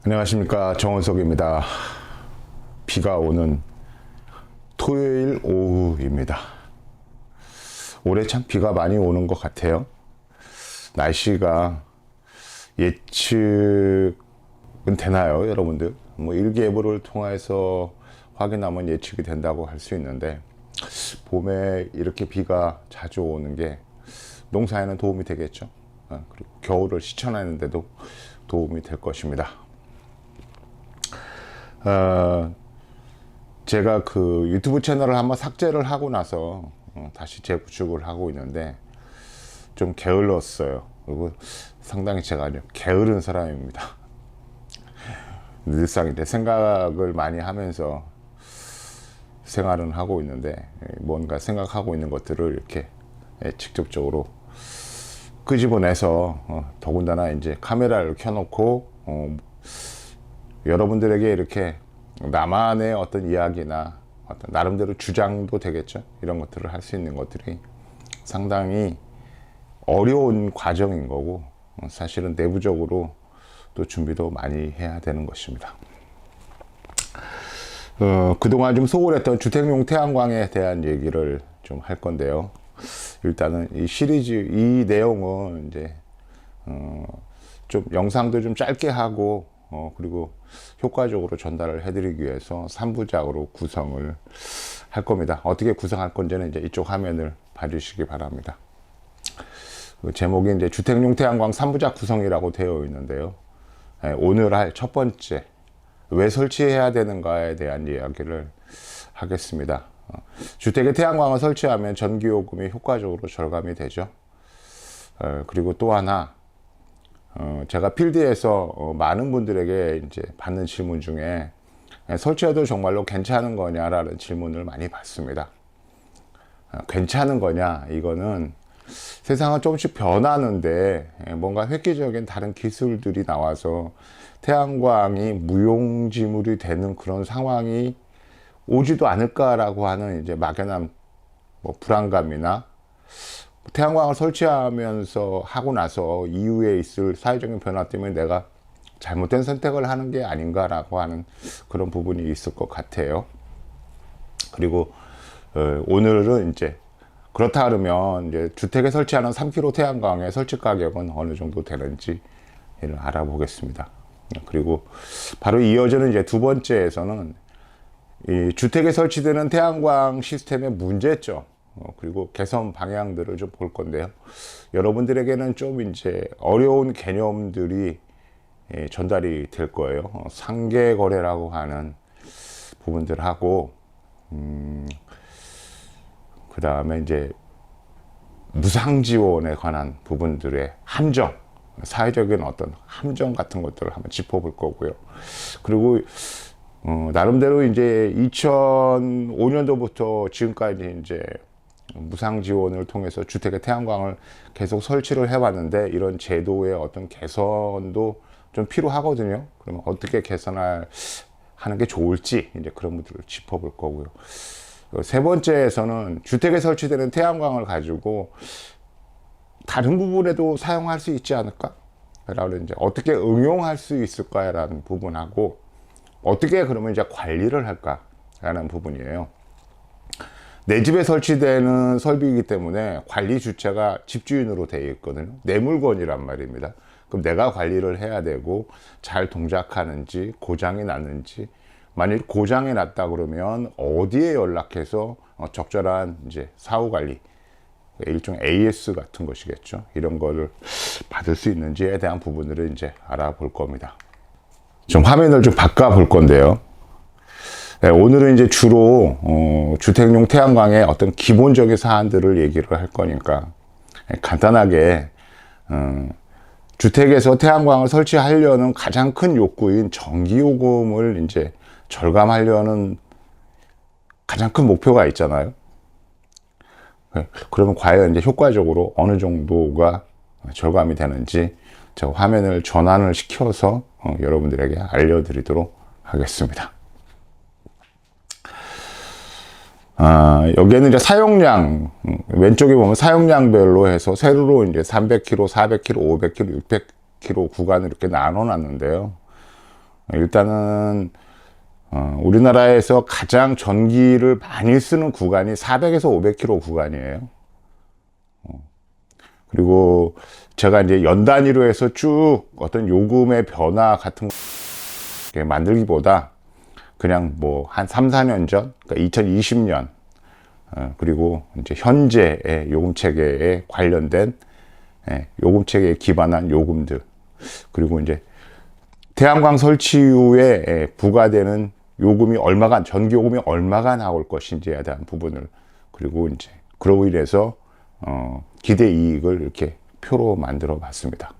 안녕하십니까, 정원석입니다. 비가 오는 토요일 오후입니다. 올해 참 비가 많이 오는 것 같아요. 날씨가 예측은 되나요, 여러분들? 뭐 일기예보를 통해서 확인하면 예측이 된다고 할 수 있는데, 봄에 이렇게 비가 자주 오는 게 농사에는 도움이 되겠죠. 그리고 겨울을 시천하는데도 도움이 될 것입니다. 제가 그 유튜브 채널을 한번 삭제를 하고 나서 다시 재구축을 하고 있는데 좀 게을렀어요. 그리고 상당히 제가 게으른 사람입니다. 늘상 이제 생각을 많이 하면서 생활은 하고 있는데 뭔가 생각하고 있는 것들을 이렇게 직접적으로 끄집어내서 더군다나 이제 카메라를 켜놓고 여러분들에게 이렇게 나만의 어떤 이야기나 어떤 나름대로 주장도 되겠죠. 이런 것들을 할 수 있는 것들이 상당히 어려운 과정인 거고, 사실은 내부적으로 또 준비도 많이 해야 되는 것입니다. 그동안 좀 소홀했던 주택용 태양광에 대한 얘기를 좀 할 건데요. 일단은 이 시리즈, 이 내용은 이제 좀 영상도 좀 짧게 하고 그리고 효과적으로 전달을 해드리기 위해서 3부작으로 구성을 할 겁니다. 어떻게 구성할 건지는 이제 이쪽 화면을 봐주시기 바랍니다. 그 제목이 이제 주택용 태양광 3부작 구성이라고 되어 있는데요. 오늘 할 첫 번째, 왜 설치해야 되는가에 대한 이야기를 하겠습니다. 주택에 태양광을 설치하면 전기요금이 효과적으로 절감이 되죠. 그리고 또 하나, 제가 필드에서 많은 분들에게 이제 받는 질문 중에 설치해도 정말로 괜찮은 거냐라는 질문을 많이 받습니다. 괜찮은 거냐, 이거는 세상은 조금씩 변하는데 뭔가 획기적인 다른 기술들이 나와서 태양광이 무용지물이 되는 그런 상황이 오지도 않을까라고 하는 이제 막연한 불안감이나 태양광을 설치하면서 하고 나서 이후에 있을 사회적인 변화 때문에 내가 잘못된 선택을 하는 게 아닌가라고 하는 그런 부분이 있을 것 같아요. 그리고 오늘은 이제 그렇다 그러면 이제 주택에 설치하는 3kW 태양광의 설치 가격은 어느 정도 되는지를 알아보겠습니다. 그리고 바로 이어지는 이제 두 번째에서는 이 주택에 설치되는 태양광 시스템의 문제점, 그리고 개선 방향들을 좀 볼 건데요. 여러분들에게는 좀 이제 어려운 개념들이 전달이 될 거예요. 상계 거래라고 하는 부분들하고, 그 다음에 이제 무상 지원에 관한 부분들의 함정, 사회적인 어떤 함정 같은 것들을 한번 짚어볼 거고요. 그리고 나름대로 이제 2005년도부터 지금까지 이제 무상 지원을 통해서 주택에 태양광을 계속 설치를 해왔는데 이런 제도의 어떤 개선도 좀 필요하거든요. 그러면 어떻게 개선하는 게 좋을지 이제 그런 분들을 짚어볼 거고요. 세 번째에서는 주택에 설치되는 태양광을 가지고 다른 부분에도 사용할 수 있지 않을까? 라는 이제 어떻게 응용할 수 있을까라는 부분하고 어떻게 그러면 이제 관리를 할까라는 부분이에요. 내 집에 설치되는 설비이기 때문에 관리 주체가 집주인으로 되어 있거든요. 내 물건이란 말입니다. 그럼 내가 관리를 해야 되고 잘 동작하는지, 고장이 났는지, 만일 고장이 났다 그러면 어디에 연락해서 적절한 이제 사후 관리, 일종의 AS 같은 것이겠죠. 이런 거를 받을 수 있는지에 대한 부분들을 이제 알아볼 겁니다. 좀 화면을 좀 바꿔 볼 건데요. 네, 오늘은 이제 주로 주택용 태양광의 어떤 기본적인 사안들을 얘기를 할 거니까 간단하게 주택에서 태양광을 설치하려는 가장 큰 욕구인 전기요금을 이제 절감하려는 가장 큰 목표가 있잖아요. 네, 그러면 과연 이제 효과적으로 어느 정도가 절감이 되는지 제가 화면을 전환을 시켜서 여러분들에게 알려드리도록 하겠습니다. 여기에는 이제 사용량, 왼쪽에 보면 사용량별로 해서 세로로 이제 300kW, 400kW, 500kW, 600kW 구간을 이렇게 나눠 놨는데요. 일단은 우리나라에서 가장 전기를 많이 쓰는 구간이 400에서 500km 구간이에요. 그리고 제가 이제 연 단위로 해서 쭉 어떤 요금의 변화 같은 거 만들기보다 그냥 뭐 한 3, 4년 전, 그러니까 2020년, 그리고 이제 현재의 요금 체계에 관련된 요금 체계에 기반한 요금들, 그리고 이제 태양광 설치 이후에 부과되는 요금이 얼마가, 전기 요금이 얼마가 나올 것인지에 대한 부분을, 그리고 이제 그러고 인해서 기대 이익을 이렇게 표로 만들어 봤습니다.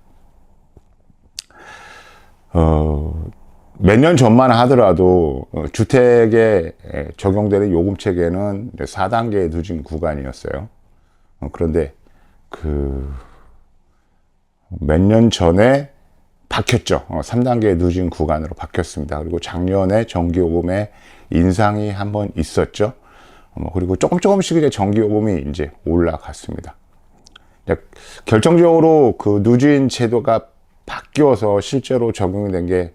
몇 년 전만 하더라도 주택에 적용되는 요금 체계는 4단계에 누진 구간이었어요. 그런데 몇 년 전에 바뀌었죠. 3단계에 누진 구간으로 바뀌었습니다. 그리고 작년에 전기요금에 인상이 한번 있었죠. 그리고 조금씩 이제 전기요금이 이제 올라갔습니다. 결정적으로 그 누진 제도가 바뀌어서 실제로 적용이 된 게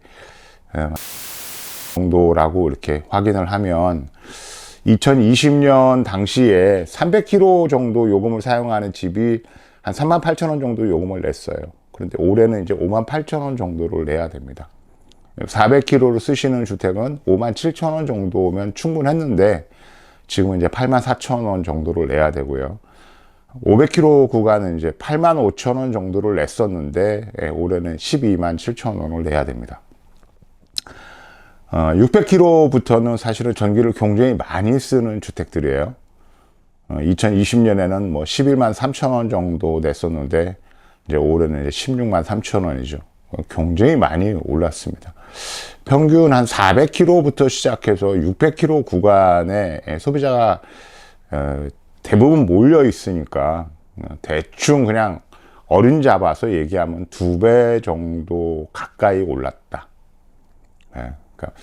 정도라고 이렇게 확인을 하면 2020년 당시에 300km 정도 요금을 사용하는 집이 한 38,000원 정도 요금을 냈어요. 그런데 올해는 이제 58,000원 정도를 내야 됩니다. 400km를 쓰시는 주택은 57,000원 정도면 충분했는데 지금은 이제 84,000원 정도를 내야 되고요. 500km 구간은 이제 85,000원 정도를 냈었는데 올해는 127,000원을 내야 됩니다. 600km부터는 사실은 전기를 굉장히 많이 쓰는 주택들이에요. 2020년에는 뭐 113,000원 정도 냈었는데 이제 올해는 이제 163,000원이죠. 굉장히 많이 올랐습니다. 평균 한 400km부터 시작해서 600km 구간에 소비자가 대부분 몰려 있으니까 대충 그냥 어린 잡아서 얘기하면 2배 정도 가까이 올랐다. 그러니까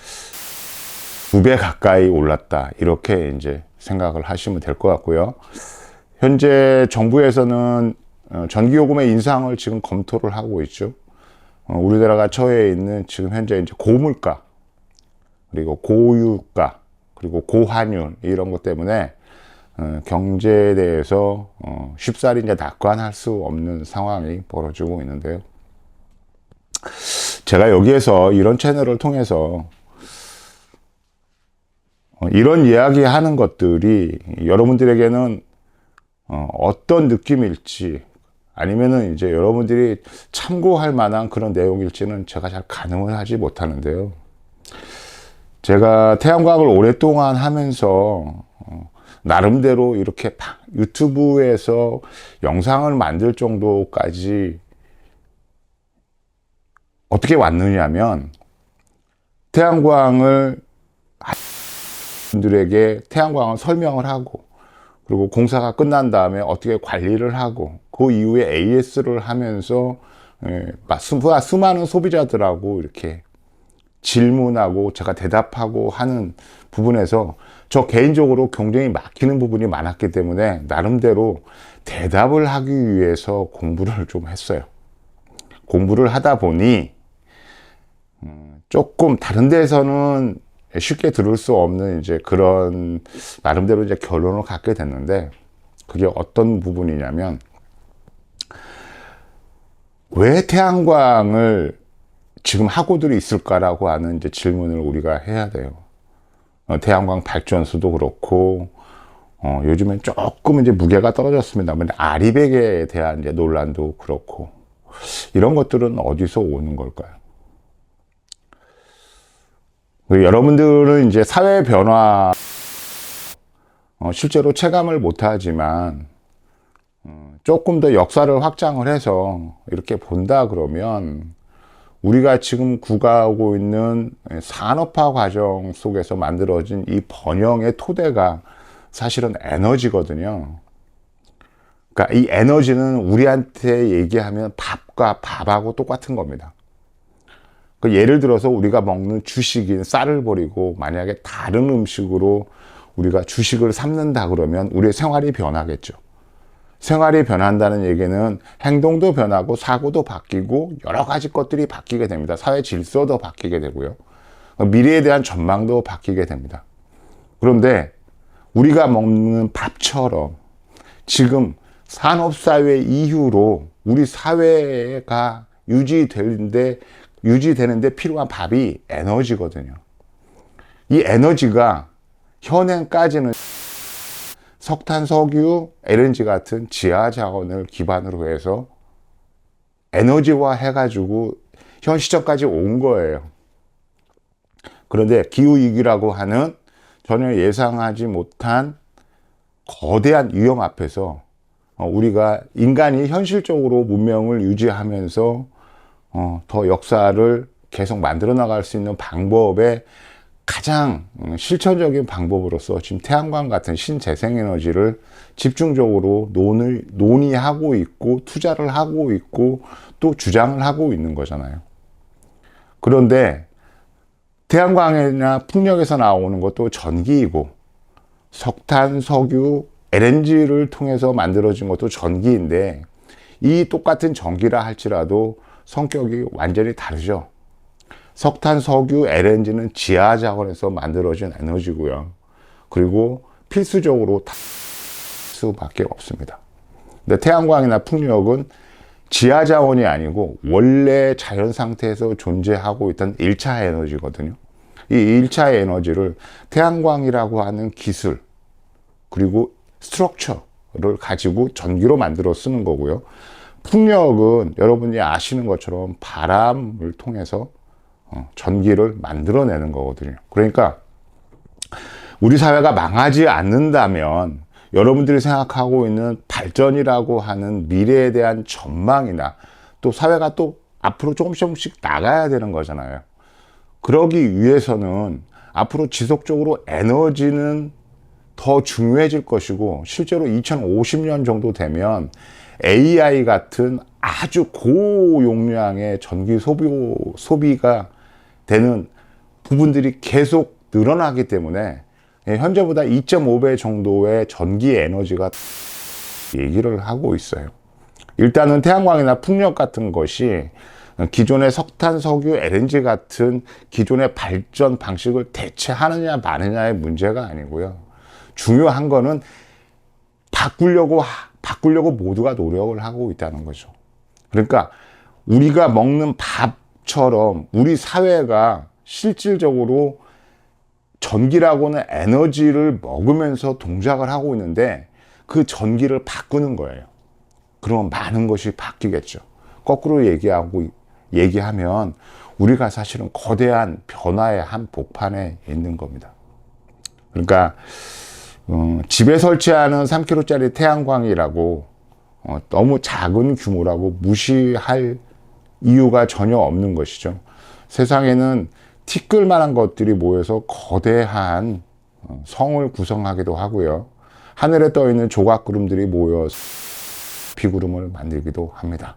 2배 가까이 올랐다. 이렇게 이제 생각을 하시면 될 것 같고요. 현재 정부에서는 전기요금의 인상을 지금 검토를 하고 있죠. 우리나라가 처해 있는 지금 현재 이제 고물가, 그리고 고유가, 그리고 고환율 이런 것 때문에 경제에 대해서 쉽사리 이제 낙관할 수 없는 상황이 벌어지고 있는데요. 제가 여기에서 이런 채널을 통해서 이런 이야기 하는 것들이 여러분들에게는 어떤 느낌일지, 아니면은 이제 여러분들이 참고할 만한 그런 내용일지는 제가 잘 가늠을 하지 못하는데요. 제가 태양광을 오랫동안 하면서 나름대로 이렇게 유튜브에서 영상을 만들 정도까지 어떻게 왔느냐면, 태양광을 분들에게 태양광을 설명을 하고, 그리고 공사가 끝난 다음에 어떻게 관리를 하고, 그 이후에 AS를 하면서 수많은 소비자들하고 이렇게 질문하고 제가 대답하고 하는 부분에서 저 개인적으로 굉장히 막히는 부분이 많았기 때문에 나름대로 대답을 하기 위해서 공부를 좀 했어요. 공부를 하다 보니 조금 다른 데서는 쉽게 들을 수 없는 이제 그런 나름대로 이제 결론을 갖게 됐는데, 그게 어떤 부분이냐면, 왜 태양광을 지금 하고들이 있을까라고 하는 이제 질문을 우리가 해야 돼요. 태양광 발전소도 그렇고, 요즘엔 조금 이제 무게가 떨어졌습니다. 아리백에 대한 이제 논란도 그렇고, 이런 것들은 어디서 오는 걸까요? 여러분들은 이제 사회 변화 실제로 체감을 못하지만 조금 더 역사를 확장을 해서 이렇게 본다 그러면, 우리가 지금 구가하고 있는 산업화 과정 속에서 만들어진 이 번영의 토대가 사실은 에너지거든요. 그러니까 이 에너지는 우리한테 얘기하면 밥하고 똑같은 겁니다. 예를 들어서 우리가 먹는 주식인 쌀을 버리고 만약에 다른 음식으로 우리가 주식을 삶는다 그러면 우리의 생활이 변하겠죠. 생활이 변한다는 얘기는 행동도 변하고 사고도 바뀌고 여러 가지 것들이 바뀌게 됩니다. 사회 질서도 바뀌게 되고요. 미래에 대한 전망도 바뀌게 됩니다. 그런데 우리가 먹는 밥처럼 지금 산업사회 이후로 우리 사회가 유지되는데 필요한 밥이 에너지거든요. 이 에너지가 현행까지는 석탄, 석유, LNG 같은 지하 자원을 기반으로 해서 에너지화 해가지고 현 시점까지 온 거예요. 그런데 기후위기라고 하는 전혀 예상하지 못한 거대한 위험 앞에서 우리가 인간이 현실적으로 문명을 유지하면서 더 역사를 계속 만들어 나갈 수 있는 방법의 가장 실천적인 방법으로서 지금 태양광 같은 신재생에너지를 집중적으로 논의하고 있고 투자를 하고 있고 또 주장을 하고 있는 거잖아요. 그런데 태양광이나 풍력에서 나오는 것도 전기이고 석탄, 석유, LNG를 통해서 만들어진 것도 전기인데 이 똑같은 전기라 할지라도 성격이 완전히 다르죠. 석탄, 석유, LNG는 지하 자원에서 만들어진 에너지고요. 그리고 필수적으로 수밖에 없습니다. 근데 태양광이나 풍력은 지하 자원이 아니고 원래 자연 상태에서 존재하고 있던 1차 에너지거든요. 이 1차 에너지를 태양광이라고 하는 기술 그리고 스트럭처를 가지고 전기로 만들어 쓰는 거고요. 풍력은 여러분이 아시는 것처럼 바람을 통해서 전기를 만들어내는 거거든요. 그러니까 우리 사회가 망하지 않는다면 여러분들이 생각하고 있는 발전이라고 하는 미래에 대한 전망이나 또 사회가 또 앞으로 조금씩 나가야 되는 거잖아요. 그러기 위해서는 앞으로 지속적으로 에너지는 더 중요해질 것이고 실제로 2050년 정도 되면 AI 같은 아주 고용량의 전기 소비가 되는 부분들이 계속 늘어나기 때문에 현재보다 2.5배 정도의 전기 에너지가 얘기를 하고 있어요. 일단은 태양광이나 풍력 같은 것이 기존의 석탄, 석유, LNG 같은 기존의 발전 방식을 대체하느냐 마느냐의 문제가 아니고요. 중요한 거는 바꾸려고 모두가 노력을 하고 있다는 거죠. 그러니까 우리가 먹는 밥처럼 우리 사회가 실질적으로 전기라고는 에너지를 먹으면서 동작을 하고 있는데 그 전기를 바꾸는 거예요. 그러면 많은 것이 바뀌겠죠. 거꾸로 얘기하면 우리가 사실은 거대한 변화의 한 복판에 있는 겁니다. 그러니까 집에 설치하는 3kg짜리 태양광이라고 너무 작은 규모라고 무시할 이유가 전혀 없는 것이죠. 세상에는 티끌만한 것들이 모여서 거대한 성을 구성하기도 하고요. 하늘에 떠 있는 조각구름들이 모여서 비구름을 만들기도 합니다.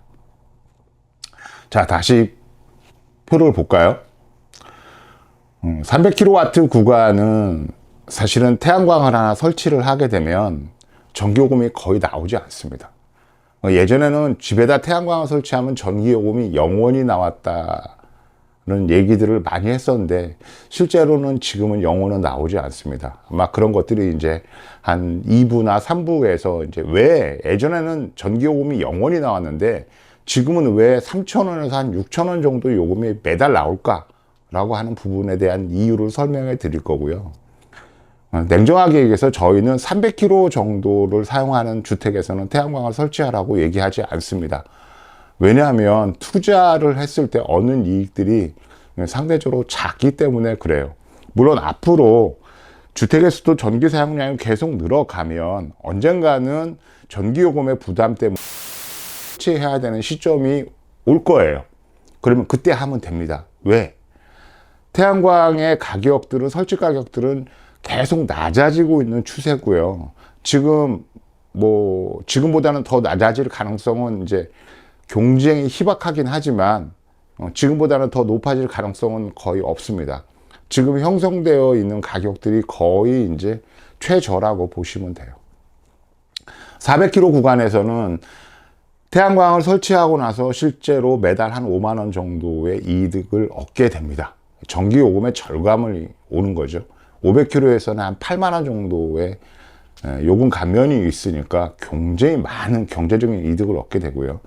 자, 다시 표를 볼까요? 300kW 구간은 사실은 태양광을 하나 설치를 하게 되면 전기요금이 거의 나오지 않습니다. 예전에는 집에다 태양광을 설치하면 전기요금이 0원이 나왔다는 얘기들을 많이 했었는데 실제로는 지금은 0원은 나오지 않습니다. 아마 그런 것들이 이제 한 2부나 3부에서 이제 왜 예전에는 전기요금이 0원이 나왔는데 지금은 왜 3,000원에서 한 6,000원 정도 요금이 매달 나올까라고 하는 부분에 대한 이유를 설명해 드릴 거고요. 냉정하게 얘기해서 저희는 300kW 정도를 사용하는 주택에서는 태양광을 설치하라고 얘기하지 않습니다. 왜냐하면 투자를 했을 때 얻는 이익들이 상대적으로 작기 때문에 그래요. 물론 앞으로 주택에서도 전기 사용량이 계속 늘어가면 언젠가는 전기요금의 부담 때문에 설치해야 되는 시점이 올 거예요. 그러면 그때 하면 됩니다. 왜? 태양광의 가격들은 설치 가격들은 계속 낮아지고 있는 추세고요. 지금보다는 더 낮아질 가능성은 이제 경쟁이 희박하긴 하지만 지금보다는 더 높아질 가능성은 거의 없습니다. 지금 형성되어 있는 가격들이 거의 이제 최저라고 보시면 돼요. 400km 구간에서는 태양광을 설치하고 나서 실제로 매달 한 5만 원 정도의 이득을 얻게 됩니다. 전기 요금의 절감을 오는 거죠. 500km에서는 한 8만 원 정도의 요금 감면이 있으니까 굉장히 많은 경제적인 이득을 얻게 되고요.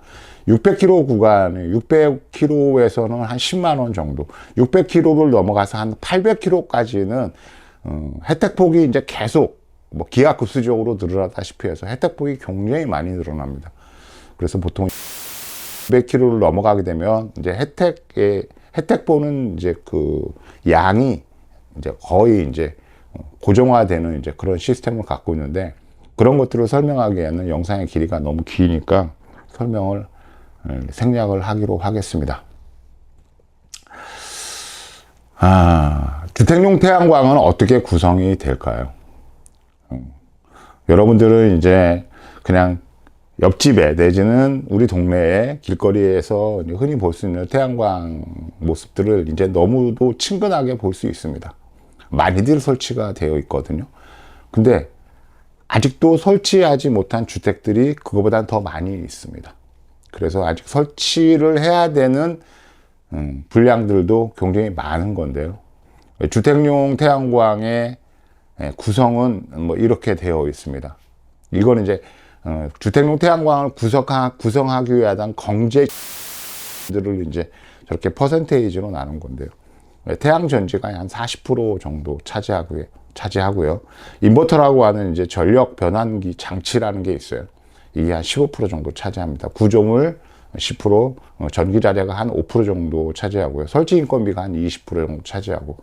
600km 구간에 600km에서는 한 10만 원 정도, 600km를 넘어가서 한 800km까지는 혜택폭이 이제 계속 뭐 기하급수적으로 늘어나다시피 해서 혜택폭이 굉장히 많이 늘어납니다. 그래서 보통 200km를 넘어가게 되면 이제 혜택보는 이제 그 양이 이제 거의 이제 고정화되는 이제 그런 시스템을 갖고 있는데, 그런 것들을 설명하기에는 영상의 길이가 너무 기니까 설명을 생략을 하기로 하겠습니다. 주택용 태양광은 어떻게 구성이 될까요? 여러분들은 이제 그냥 옆집에 내지는 우리 동네에 길거리에서 흔히 볼 수 있는 태양광 모습들을 이제 너무도 친근하게 볼 수 있습니다. 많이들 설치가 되어 있거든요. 근데 아직도 설치하지 못한 주택들이 그거보다 더 많이 있습니다. 그래서 아직 설치를 해야 되는 분량들도 굉장히 많은 건데요. 주택용 태양광의 구성은 뭐 이렇게 되어 있습니다. 이거는 이제 주택용 태양광을 구성하기 위한 공제들을 이제 저렇게 퍼센테이지로 나눈 건데요. 태양 전지가 한 40% 정도 차지하고요. 인버터라고 하는 이제 전력 변환기 장치라는 게 있어요. 이게 한 15% 정도 차지합니다. 구조물 10%, 전기 자재가 한 5% 정도 차지하고요. 설치 인건비가 한 20% 정도 차지하고.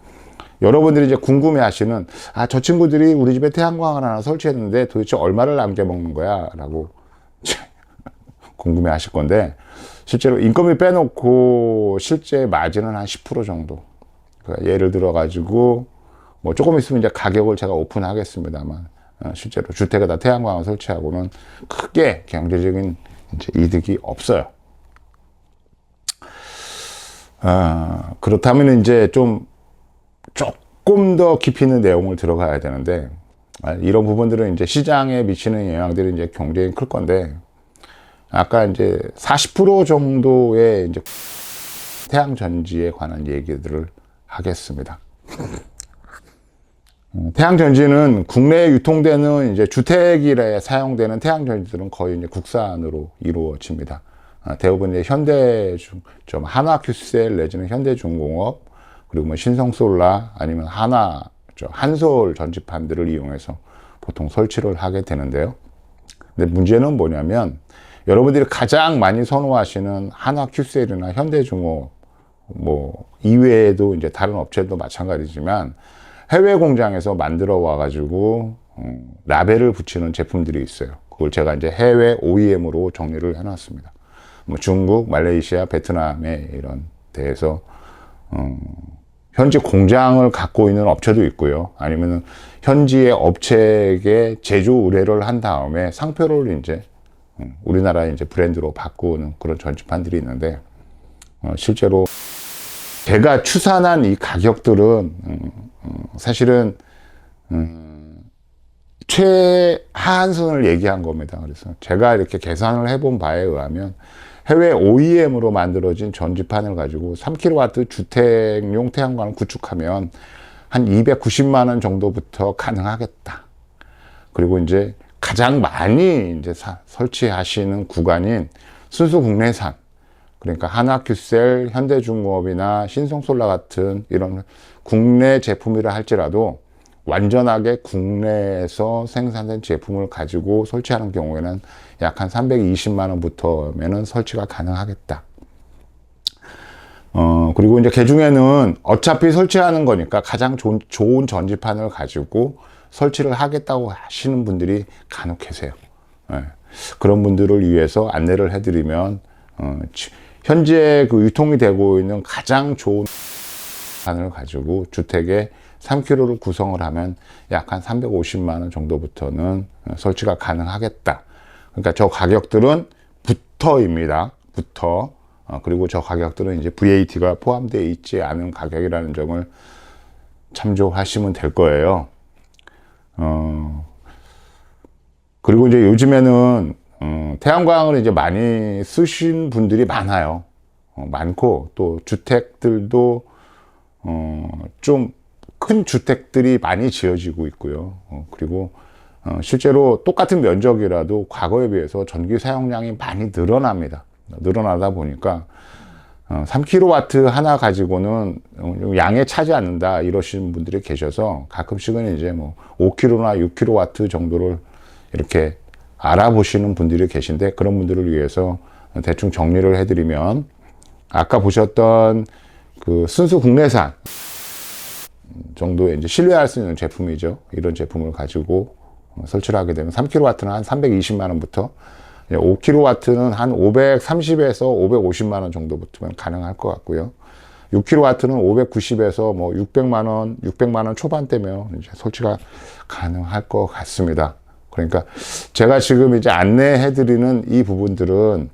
여러분들이 이제 궁금해 하시는, 저 친구들이 우리 집에 태양광을 하나 설치했는데 도대체 얼마를 남겨 먹는 거야? 라고 궁금해 하실 건데, 실제로 인건비 빼놓고 실제 마진은 한 10% 정도. 그러니까 예를 들어 가지고 뭐 조금 있으면 이제 가격을 제가 오픈하겠습니다만, 실제로 주택에다 태양광을 설치하고는 크게 경제적인 이제 이득이 없어요. 그렇다면 이제 조금 더 깊이 있는 내용을 들어가야 되는데, 이런 부분들은 이제 시장에 미치는 영향들이 이제 굉장히 클 건데, 아까 이제 40% 정도의 이제 태양 전지에 관한 얘기들을 하겠습니다. 태양 전지는 국내에 유통되는 이제 주택일에 사용되는 태양 전지들은 거의 이제 국산으로 이루어집니다. 대부분 이제 한화큐셀 내지는 현대중공업, 그리고 뭐 신성솔라 아니면 한솔 전지판들을 이용해서 보통 설치를 하게 되는데요. 근데 문제는 뭐냐면, 여러분들이 가장 많이 선호하시는 한화큐셀이나 현대중공업 뭐 이외에도 이제 다른 업체도 마찬가지지만 해외 공장에서 만들어 와가지고 라벨을 붙이는 제품들이 있어요. 그걸 제가 이제 해외 OEM으로 정리를 해놨습니다. 뭐 중국, 말레이시아, 베트남에 이런 데에서 현지 공장을 갖고 있는 업체도 있고요. 아니면은 현지의 업체에게 제조 의뢰를 한 다음에 상표를 이제 우리나라 이제 브랜드로 바꾸는 그런 전지판들이 있는데, 실제로 제가 추산한 이 가격들은 사실은 최하한선을 얘기한 겁니다. 그래서 제가 이렇게 계산을 해본 바에 의하면 해외 OEM으로 만들어진 전지판을 가지고 3kW 주택용 태양광을 구축하면 한 290만 원 정도부터 가능하겠다. 그리고 이제 가장 많이 이제 설치하시는 구간인 순수 국내산, 그러니까 한화큐셀, 현대중공업이나 신성솔라 같은 이런 국내 제품이라 할지라도 완전하게 국내에서 생산된 제품을 가지고 설치하는 경우에는 약 한 320만 원부터면은 설치가 가능하겠다. 그리고 이제 그중에는 어차피 설치하는 거니까 가장 좋은 전지판을 가지고 설치를 하겠다고 하시는 분들이 간혹 계세요. 그런 분들을 위해서 안내를 해드리면, 현재 그 유통이 되고 있는 가장 좋은 판을 가지고 주택에 3kg를 구성을 하면 약 한 350만 원 정도부터는 설치가 가능하겠다. 그러니까 저 가격들은 부터입니다. 그리고 저 가격들은 이제 VAT가 포함되어 있지 않은 가격이라는 점을 참조하시면 될 거예요. 그리고 이제 요즘에는 태양광을 이제 많이 쓰신 분들이 많아요. 많고 또 주택들도 좀 큰 주택들이 많이 지어지고 있고요. 그리고 실제로 똑같은 면적이라도 과거에 비해서 전기 사용량이 많이 늘어납니다. 늘어나다 보니까 3kW 하나 가지고는 양에 차지 않는다 이러시는 분들이 계셔서 가끔씩은 이제 뭐 5kW나 6kW 정도를 이렇게 알아보시는 분들이 계신데, 그런 분들을 위해서 대충 정리를 해드리면, 아까 보셨던 그 순수 국내산 정도의 이제 신뢰할 수 있는 제품이죠. 이런 제품을 가지고 설치를 하게 되면 3kW는 한 320만 원부터, 5kW는 한 530에서 550만 원 정도부터면 가능할 것 같고요. 6kW는 590에서 뭐 600만 원, 600만 원 초반대면 이제 설치가 가능할 것 같습니다. 그러니까 제가 지금 이제 안내해드리는 이 부분들은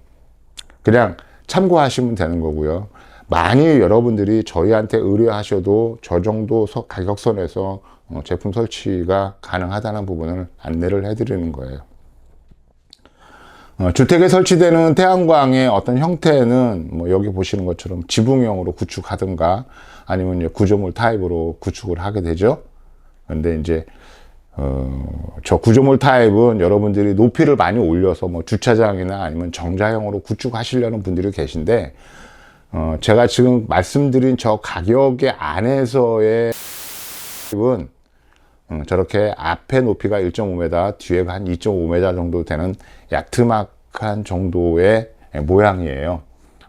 그냥 참고하시면 되는 거고요. 만일 여러분들이 저희한테 의뢰하셔도 저 정도 가격선에서 제품 설치가 가능하다는 부분을 안내를 해드리는 거예요. 주택에 설치되는 태양광의 어떤 형태는 뭐 여기 보시는 것처럼 지붕형으로 구축하든가 아니면 이제 구조물 타입으로 구축을 하게 되죠. 근데 이제 저 구조물 타입은 여러분들이 높이를 많이 올려서 뭐 주차장이나 아니면 정자형으로 구축하시려는 분들이 계신데, 제가 지금 말씀드린 저 가격의 안에서의 은 저렇게 앞에 높이가 1.5m, 뒤에가 한 2.5m 정도 되는 야트막한 정도의 모양이에요.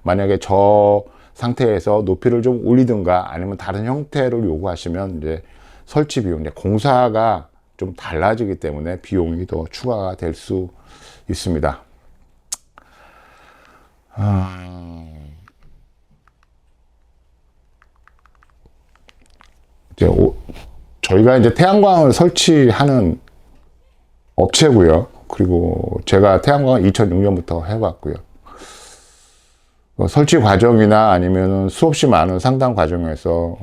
만약에 저 상태에서 높이를 좀 올리든가 아니면 다른 형태를 요구하시면 이제 설치 비용, 공사가 좀 달라지기 때문에 비용이 더 추가가 될 수 있습니다. 이제 저희가 이제 태양광을 설치하는 업체고요. 그리고 제가 태양광을 2006년부터 해왔고요. 설치 과정이나 아니면 수없이 많은 상담 과정에서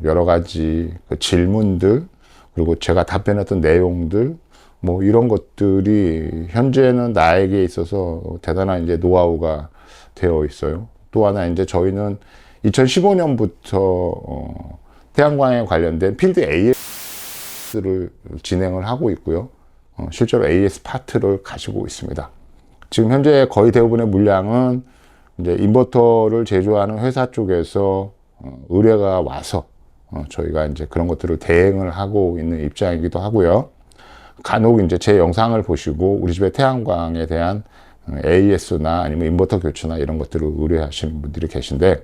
여러 가지 그 질문들, 그리고 제가 답변했던 내용들, 뭐 이런 것들이 현재는 나에게 있어서 대단한 이제 노하우가 되어 있어요. 또 하나 이제 저희는 2015년부터 태양광에 관련된 필드 AS를 진행을 하고 있고요. 실제로 AS 파트를 가지고 있습니다. 지금 현재 거의 대부분의 물량은 이제 인버터를 제조하는 회사 쪽에서 의뢰가 와서 저희가 이제 그런 것들을 대행을 하고 있는 입장이기도 하고요. 간혹 이제 제 영상을 보시고 우리 집의 태양광에 대한 AS나 아니면 인버터 교체나 이런 것들을 의뢰하시는 분들이 계신데,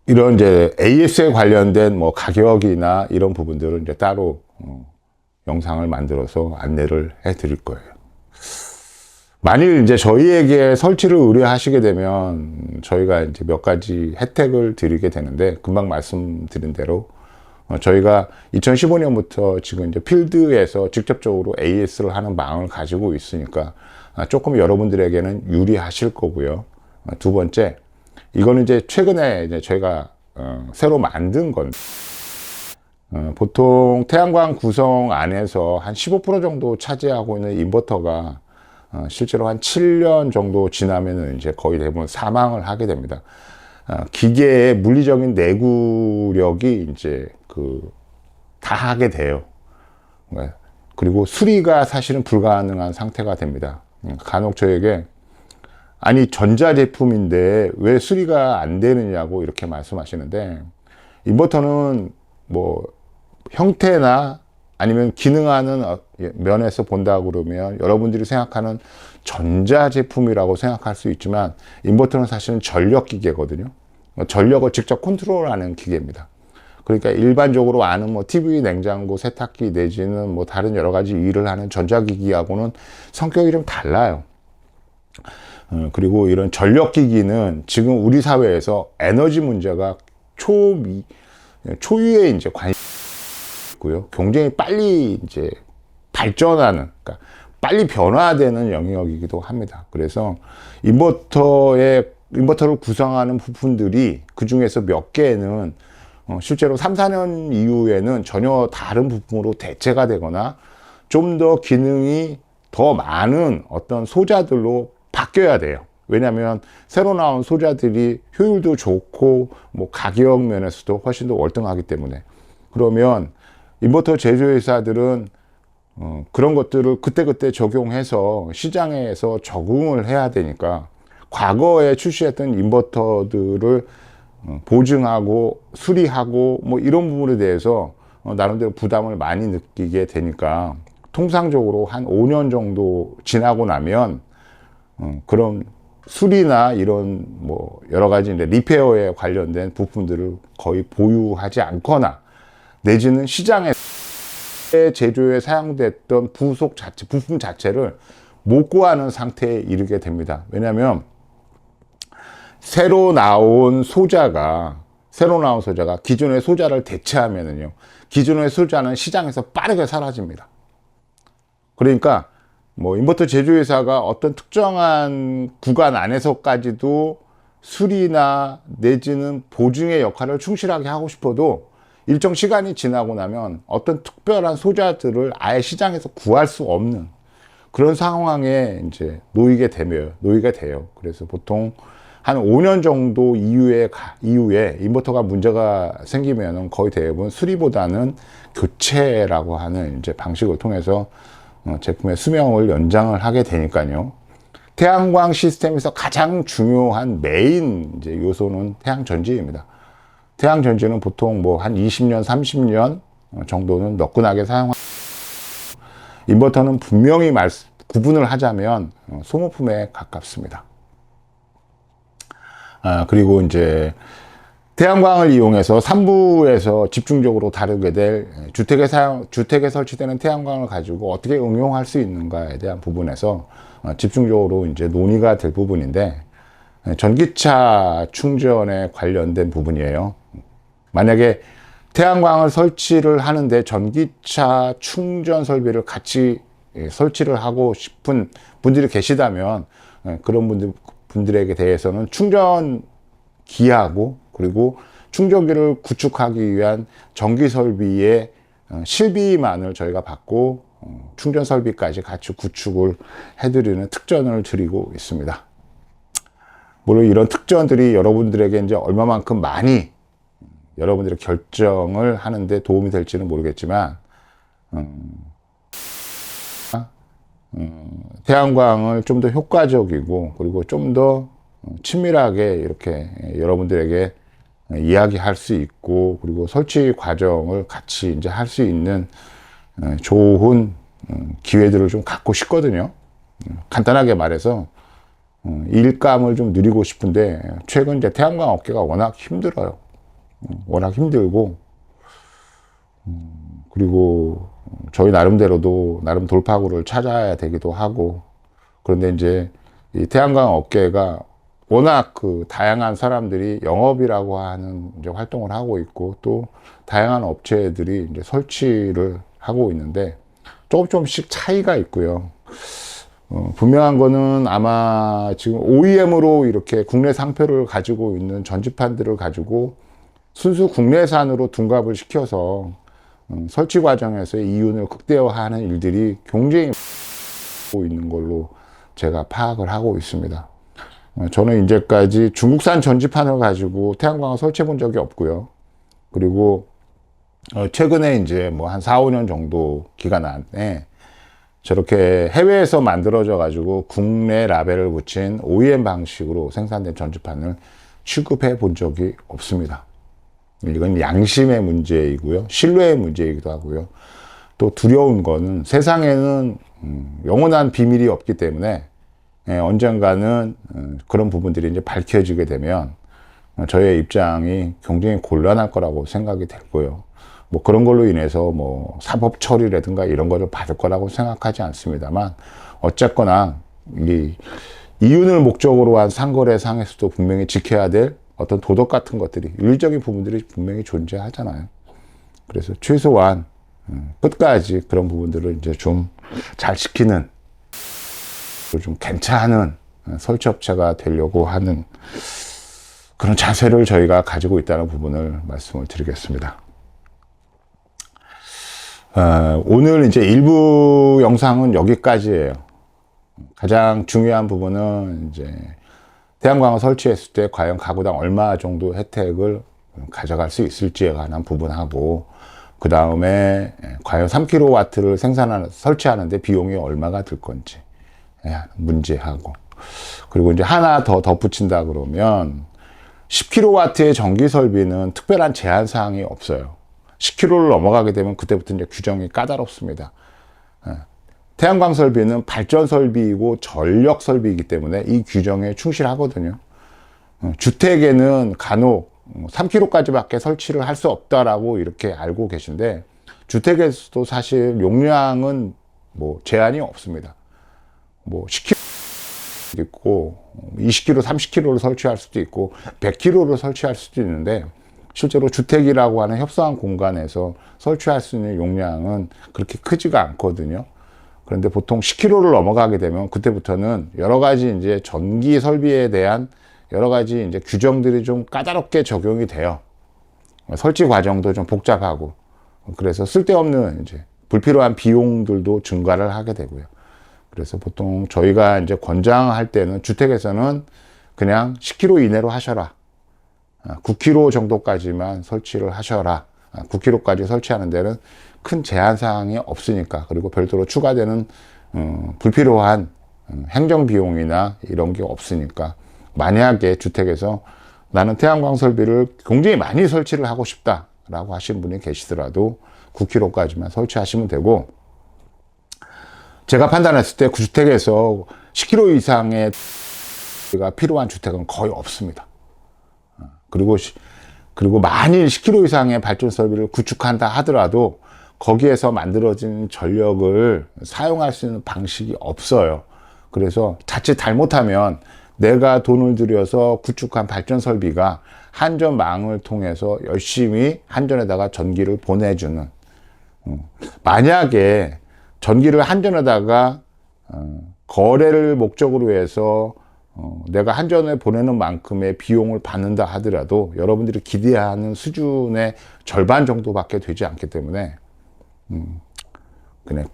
이런 이제 AS에 관련된 뭐 가격이나 이런 부분들은 이제 따로 영상을 만들어서 안내를 해 드릴 거예요. 만일 이제 저희에게 설치를 의뢰하시게 되면 저희가 이제 몇 가지 혜택을 드리게 되는데, 금방 말씀드린 대로 저희가 2015년부터 지금 이제 필드에서 직접적으로 AS를 하는 망을 가지고 있으니까 조금 여러분들에게는 유리하실 거고요. 두 번째, 이거는 이제 최근에 이제 저희가 새로 만든 건데, 보통 태양광 구성 안에서 한 15% 정도 차지하고 있는 인버터가 실제로 한 7년 정도 지나면은 이제 거의 대부분 사망을 하게 됩니다. 기계의 물리적인 내구력이 이제 다 하게 돼요. 그리고 수리가 사실은 불가능한 상태가 됩니다. 간혹 저에게 아니 전자제품인데 왜 수리가 안 되느냐고 이렇게 말씀하시는데, 인버터는 뭐 형태나 아니면 기능하는 면에서 본다 그러면 여러분들이 생각하는 전자제품이라고 생각할 수 있지만, 인버터는 사실은 전력 기계거든요. 전력을 직접 컨트롤하는 기계입니다. 그러니까 일반적으로 아는 뭐 TV, 냉장고, 세탁기 내지는 뭐 다른 여러 가지 일을 하는 전자기기하고는 성격이 좀 달라요. 그리고 이런 전력기기는 지금 우리 사회에서 에너지 문제가 초유의 이제 관심이 있고요. 굉장히 빨리 이제 발전하는, 그러니까 빨리 변화되는 영역이기도 합니다. 그래서 인버터를 구성하는 부품들이 그 중에서 몇 개는 실제로 3, 4년 이후에는 전혀 다른 부품으로 대체가 되거나 좀 더 기능이 더 많은 어떤 소자들로 바뀌어야 돼요. 왜냐하면 새로 나온 소자들이 효율도 좋고 뭐 가격 면에서도 훨씬 더 월등하기 때문에. 그러면 인버터 제조회사들은 그런 것들을 그때그때 적용해서 시장에서 적응을 해야 되니까 과거에 출시했던 인버터들을 보증하고 수리하고 뭐 이런 부분에 대해서 나름대로 부담을 많이 느끼게 되니까 통상적으로 한 5년 정도 지나고 나면 그런 수리나 이런 뭐 여러 가지 이제 리페어에 관련된 부품들을 거의 보유하지 않거나 내지는 시장에 제조에 사용됐던 부속 자체, 부품 자체를 못 구하는 상태에 이르게 됩니다. 왜냐하면 새로 나온 소자가 기존의 소자를 대체하면은요, 기존의 소자는 시장에서 빠르게 사라집니다. 그러니까 뭐 인버터 제조회사가 어떤 특정한 구간 안에서까지도 수리나 내지는 보증의 역할을 충실하게 하고 싶어도 일정 시간이 지나고 나면 어떤 특별한 소자들을 아예 시장에서 구할 수 없는 그런 상황에 이제 놓이게 돼요. 그래서 보통 한 5년 정도 이후에 인버터가 문제가 생기면 거의 대부분 수리보다는 교체라고 하는 이제 방식을 통해서 제품의 수명을 연장을 하게 되니까요. 태양광 시스템에서 가장 중요한 메인 이제 요소는 태양 전지입니다. 태양 전지는 보통 뭐 한 20년, 30년 정도는 너끈하게 인버터는 분명히 구분을 하자면 소모품에 가깝습니다. 그리고 이제 태양광을 이용해서 3부에서 집중적으로 다루게 될 주택에 설치되는 태양광을 가지고 어떻게 응용할 수 있는가에 대한 부분에서 집중적으로 이제 논의가 될 부분인데, 전기차 충전에 관련된 부분이에요. 만약에 태양광을 설치를 하는데 전기차 충전 설비를 같이 설치를 하고 싶은 분들이 계시다면 그런 분들에게 대해서는 충전기하고 그리고 충전기를 구축하기 위한 전기 설비의 실비만을 저희가 받고 충전 설비까지 같이 구축을 해드리는 특전을 드리고 있습니다. 물론 이런 특전들이 여러분들에게 이제 얼마만큼 많이 여러분들의 결정을 하는데 도움이 될지는 모르겠지만, 태양광을 좀 더 효과적이고 그리고 좀 더 친밀하게 이렇게 여러분들에게 이야기할 수 있고 그리고 설치 과정을 같이 이제 할 수 있는 좋은 기회들을 좀 갖고 싶거든요. 간단하게 말해서 일감을 좀 누리고 싶은데 최근 이제 태양광 업계가 워낙 힘들어요. 워낙 힘들고 그리고 저희 나름대로도 나름 돌파구를 찾아야 되기도 하고, 그런데 이제 이 태양광 업계가 워낙 그 다양한 사람들이 영업이라고 하는 이제 활동을 하고 있고 또 다양한 업체들이 이제 설치를 하고 있는데 조금씩 차이가 있고요. 분명한 거는 아마 지금 OEM으로 이렇게 국내 상표를 가지고 있는 전지판들을 가지고 순수 국내산으로 둔갑을 시켜서 설치 과정에서의 이윤을 극대화하는 일들이 굉장히 있는 걸로 제가 파악을 하고 있습니다. 저는 이제까지 중국산 전지판을 가지고 태양광을 설치해 본 적이 없고요. 그리고 최근에 이제 뭐 한 4, 5년 정도 기간 안에 저렇게 해외에서 만들어져 가지고 국내 라벨을 붙인 OEM 방식으로 생산된 전지판을 취급해 본 적이 없습니다. 이건 양심의 문제이고요. 신뢰의 문제이기도 하고요. 또 두려운 거는 세상에는 영원한 비밀이 없기 때문에 언젠가는 그런 부분들이 이제 밝혀지게 되면 저의 입장이 굉장히 곤란할 거라고 생각이 됐고요. 뭐 그런 걸로 인해서 뭐 사법 처리라든가 이런 거를 받을 거라고 생각하지 않습니다만, 어쨌거나 이 이윤을 목적으로 한 상거래상에서도 분명히 지켜야 될 어떤 도덕 같은 것들이, 윤리적인 부분들이 분명히 존재하잖아요. 그래서 최소한 끝까지 그런 부분들을 이제 좀 잘 지키는, 좀 괜찮은 설치업체가 되려고 하는 그런 자세를 저희가 가지고 있다는 부분을 말씀을 드리겠습니다. 오늘 이제 일부 영상은 여기까지예요. 가장 중요한 부분은 이제 태양광을 설치했을 때 과연 가구당 얼마 정도 혜택을 가져갈 수 있을지에 관한 부분하고, 그 다음에 과연 3kW를 설치하는데 비용이 얼마가 들 건지 문제하고, 그리고 이제 하나 더 덧붙인다 그러면 10kW의 전기 설비는 특별한 제한 사항이 없어요. 10kW를 넘어가게 되면 그때부터 이제 규정이 까다롭습니다. 태양광 설비는 발전 설비이고 전력 설비이기 때문에 이 규정에 충실하거든요. 주택에는 간혹 3kW까지밖에 설치를 할 수 없다라고 이렇게 알고 계신데, 주택에서도 사실 용량은 뭐 제한이 없습니다. 뭐 10kW 있고 20kW, 30kW를 설치할 수도 있고 100kW를 설치할 수도 있는데, 실제로 주택이라고 하는 협소한 공간에서 설치할 수 있는 용량은 그렇게 크지가 않거든요. 그런데 보통 10kW를 넘어가게 되면 그때부터는 여러 가지 이제 전기 설비에 대한 여러 가지 이제 규정들이 좀 까다롭게 적용이 돼요. 설치 과정도 좀 복잡하고, 그래서 쓸데없는 이제 불필요한 비용들도 증가를 하게 되고요. 그래서 보통 저희가 이제 권장할 때는 주택에서는 그냥 10kW 이내로 하셔라. 9kW 정도까지만 설치를 하셔라. 9kW까지 설치하는 데는 큰 제한 사항이 없으니까, 그리고 별도로 추가되는 불필요한 행정 비용이나 이런 게 없으니까, 만약에 주택에서 나는 태양광 설비를 굉장히 많이 설치를 하고 싶다라고 하시는 분이 계시더라도 9kW까지만 설치하시면 되고, 제가 판단했을 때 그 주택에서 10kW 이상의 가 필요한 주택은 거의 없습니다. 그리고 만일 10kW 이상의 발전 설비를 구축한다 하더라도 거기에서 만들어진 전력을 사용할 수 있는 방식이 없어요. 그래서 자칫 잘못하면 내가 돈을 들여서 구축한 발전 설비가 한전망을 통해서 열심히 한전에다가 전기를 보내주는, 만약에 전기를 한전에다가 거래를 목적으로 해서 내가 한전에 보내는 만큼의 비용을 받는다 하더라도 여러분들이 기대하는 수준의 절반 정도밖에 되지 않기 때문에 그냥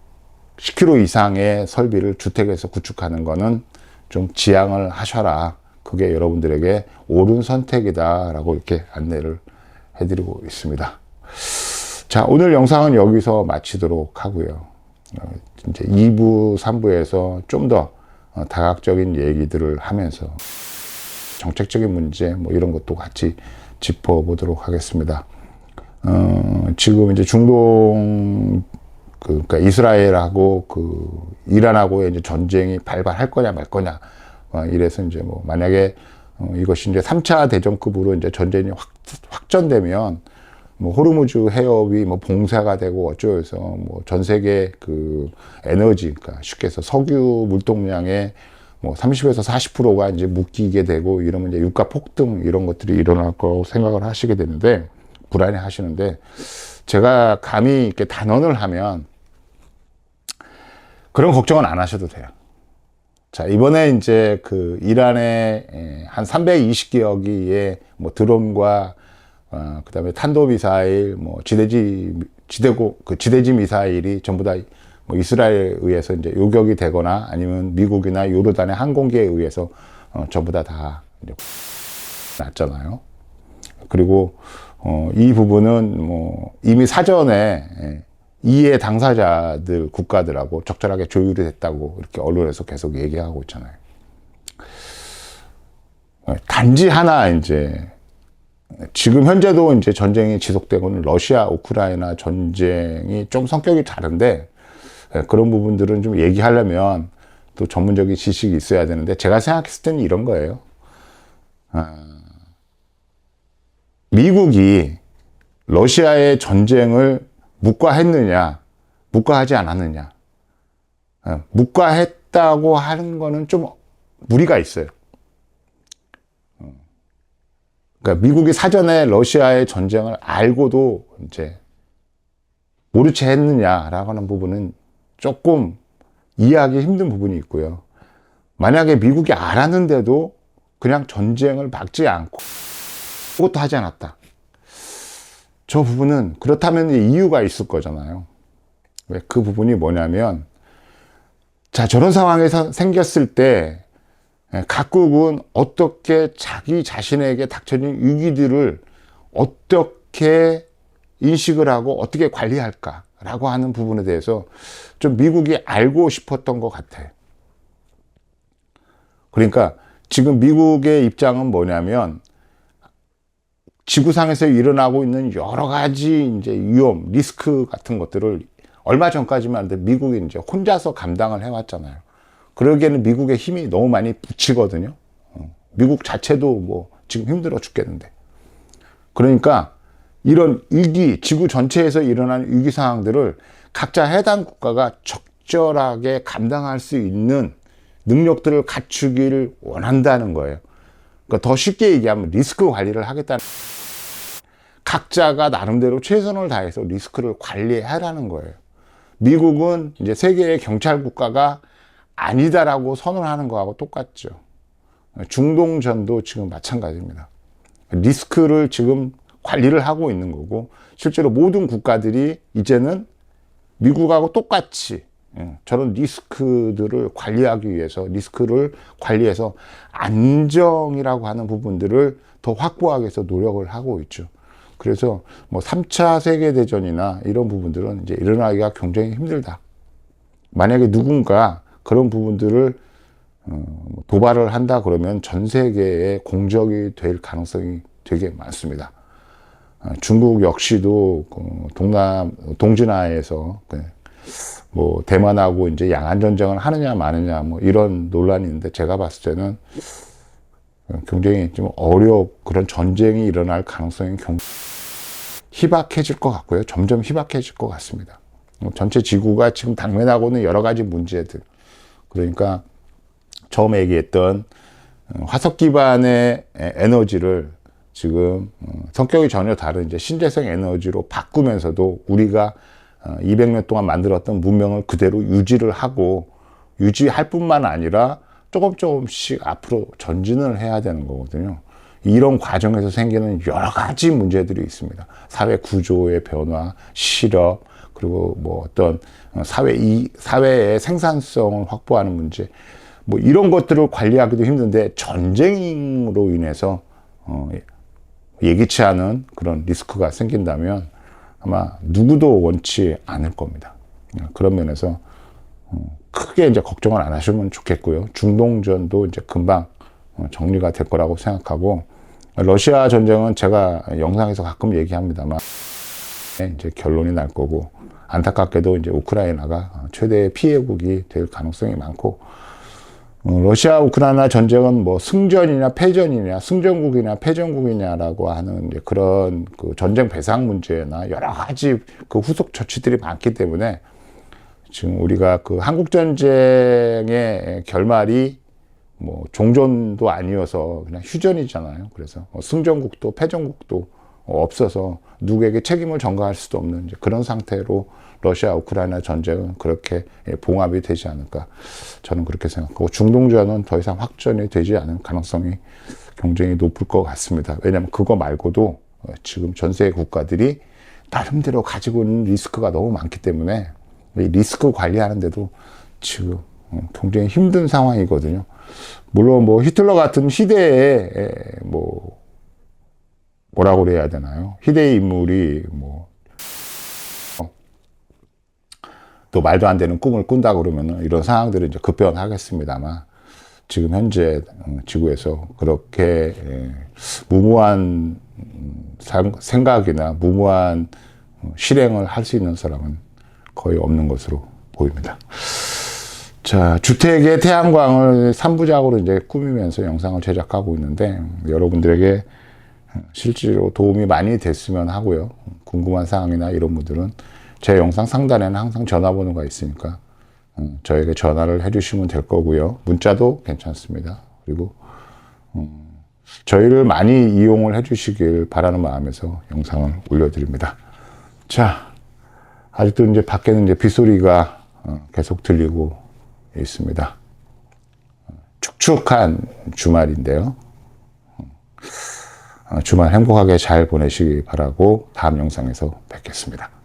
10kW 이상의 설비를 주택에서 구축하는 거는 좀 지양을 하셔라. 그게 여러분들에게 옳은 선택이다 라고 이렇게 안내를 해드리고 있습니다. 자, 오늘 영상은 여기서 마치도록 하고요. 이제 2부, 3부에서 좀 더 다각적인 얘기들을 하면서 정책적인 문제 뭐 이런 것도 같이 짚어보도록 하겠습니다. 지금 이제 중동 그러니까 이스라엘하고 이란하고의 이제 전쟁이 발발할 거냐 말 거냐, 이래서 이제 뭐 만약에 이것이 이제 3차 대전급으로 이제 전쟁이 확전되면 뭐 호르무즈 해협이 뭐 봉쇄가 되고 어쩌고해서 뭐 전 세계 그 에너지, 그러니까 쉽게 해서 석유 물동량의 뭐 30에서 40%가 이제 묶이게 되고, 이러면 이제 유가 폭등 이런 것들이 일어날 거라고 생각을 하시게 되는데, 불안해 하시는데, 제가 감히 이렇게 단언을 하면 그런 걱정은 안 하셔도 돼요. 자, 이번에 이제 그 이란의 한 320여 기의 뭐 드론과 그다음에 탄도미사일, 뭐 지대지 미사일이 전부 다 뭐 이스라엘에 의해서 이제 요격이 되거나 아니면 미국이나 요르단의 항공기에 의해서 전부 다 이제 났잖아요. 그리고 이 부분은 뭐 이미 사전에 이해 당사자들 국가들하고 적절하게 조율이 됐다고 이렇게 언론에서 계속 얘기하고 있잖아요. 단지 하나 이제 지금 현재도 이제 전쟁이 지속되고는 러시아 우크라이나 전쟁이 좀 성격이 다른데, 그런 부분들은 좀 얘기하려면 또 전문적인 지식이 있어야 되는데, 제가 생각했을 때는 이런 거예요. 미국이 러시아의 전쟁을 묵과했느냐, 묵과하지 않았느냐. 묵과했다고 하는 거는 좀 무리가 있어요. 그러니까 미국이 사전에 러시아의 전쟁을 알고도 이제 모른 채 했느냐라고 하는 부분은 조금 이해하기 힘든 부분이 있고요. 만약에 미국이 알았는데도 그냥 전쟁을 막지 않고 그것도 하지 않았다. 저 부분은 그렇다면 이유가 있을 거잖아요. 왜? 그 부분이 뭐냐면, 자, 저런 상황에서 생겼을 때 각국은 어떻게 자기 자신에게 닥쳐진 위기들을 어떻게 인식을 하고 어떻게 관리할까라고 하는 부분에 대해서 좀 미국이 알고 싶었던 것 같아요. 그러니까 지금 미국의 입장은 뭐냐면, 지구상에서 일어나고 있는 여러 가지 이제 위험, 리스크 같은 것들을 얼마 전까지만 해도 미국이 이제 혼자서 감당을 해왔잖아요. 그러기에는 미국의 힘이 너무 많이 붙이거든요. 미국 자체도 뭐 지금 힘들어 죽겠는데. 그러니까 이런 위기, 지구 전체에서 일어나는 위기 상황들을 각자 해당 국가가 적절하게 감당할 수 있는 능력들을 갖추기를 원한다는 거예요. 그러니까 더 쉽게 얘기하면 리스크 관리를 하겠다는, 각자가 나름대로 최선을 다해서 리스크를 관리하라는 거예요. 미국은 이제 세계의 경찰 국가가 아니다라고 선언하는 거하고 똑같죠. 중동전도 지금 마찬가지입니다. 리스크를 지금 관리를 하고 있는 거고, 실제로 모든 국가들이 이제는 미국하고 똑같이 저런 리스크들을 관리하기 위해서, 리스크를 관리해서 안정이라고 하는 부분들을 더 확보하기 위해서 노력을 하고 있죠. 그래서 뭐 3차 세계대전이나 이런 부분들은 이제 일어나기가 굉장히 힘들다. 만약에 누군가 그런 부분들을 도발을 한다 그러면 전 세계에 공적이 될 가능성이 되게 많습니다. 중국 역시도 동진아에서 뭐 대만하고 이제 양안 전쟁을 하느냐 마느냐 뭐 이런 논란이 있는데, 제가 봤을 때는 굉장히 좀 그런 전쟁이 일어날 가능성이 희박해질 것 같고요. 점점 희박해질 것 같습니다. 전체 지구가 지금 당면하고 있는 여러 가지 문제들. 그러니까 처음에 얘기했던 화석 기반의 에너지를 지금 성격이 전혀 다른 이제 신재생 에너지로 바꾸면서도 우리가 200년 동안 만들었던 문명을 그대로 유지를 하고, 유지할 뿐만 아니라 조금씩 앞으로 전진을 해야 되는 거거든요. 이런 과정에서 생기는 여러 가지 문제들이 있습니다. 사회 구조의 변화, 실업, 그리고 뭐 어떤 사회의 생산성을 확보하는 문제, 뭐 이런 것들을 관리하기도 힘든데, 전쟁으로 인해서 예기치 않은 그런 리스크가 생긴다면 아마 누구도 원치 않을 겁니다. 그런 면에서 크게 이제 걱정을 안 하시면 좋겠고요. 중동전도 이제 금방 정리가 될 거라고 생각하고, 러시아 전쟁은 제가 영상에서 가끔 얘기합니다만 이제 결론이 날 거고, 안타깝게도 이제 우크라이나가 최대의 피해국이 될 가능성이 많고, 러시아 우크라이나 전쟁은 뭐 승전이냐 패전이냐, 승전국이냐 패전국이냐라고 하는 이제 그런 그 전쟁 배상 문제나 여러 가지 그 후속 조치들이 많기 때문에, 지금 우리가 그 한국 전쟁의 결말이 뭐 종전도 아니어서 그냥 휴전이잖아요. 그래서 승전국도 패전국도 없어서 누구에게 책임을 전가할 수도 없는 이제 그런 상태로 러시아 우크라이나 전쟁은 그렇게 봉합이 되지 않을까, 저는 그렇게 생각하고, 중동전은 더 이상 확전이 되지 않을 가능성이 굉장히 높을 것 같습니다. 왜냐하면 그거 말고도 지금 전 세계 국가들이 나름대로 가지고 있는 리스크가 너무 많기 때문에 이 리스크 관리하는데도 지금 굉장히 힘든 상황이거든요. 물론 뭐 히틀러 같은 희대의 뭐라고 그래야 되나요? 희대의 인물이 또 말도 안 되는 꿈을 꾼다 그러면은 이런 상황들은 이제 급변하겠습니다만, 지금 현재 지구에서 그렇게 무모한 생각이나 무모한 실행을 할 수 있는 사람은 거의 없는 것으로 보입니다. 자, 주택의 태양광을 3부작으로 이제 꾸미면서 영상을 제작하고 있는데, 여러분들에게 실제로 도움이 많이 됐으면 하고요. 궁금한 사항이나 이런 분들은 제 영상 상단에는 항상 전화번호가 있으니까 저에게 전화를 해주시면 될 거고요. 문자도 괜찮습니다. 그리고 저희를 많이 이용을 해주시길 바라는 마음에서 영상을 올려드립니다. 자, 아직도 이제 밖에는 이제 빗소리가 계속 들리고 있습니다. 축축한 주말인데요. 주말 행복하게 잘 보내시기 바라고 다음 영상에서 뵙겠습니다.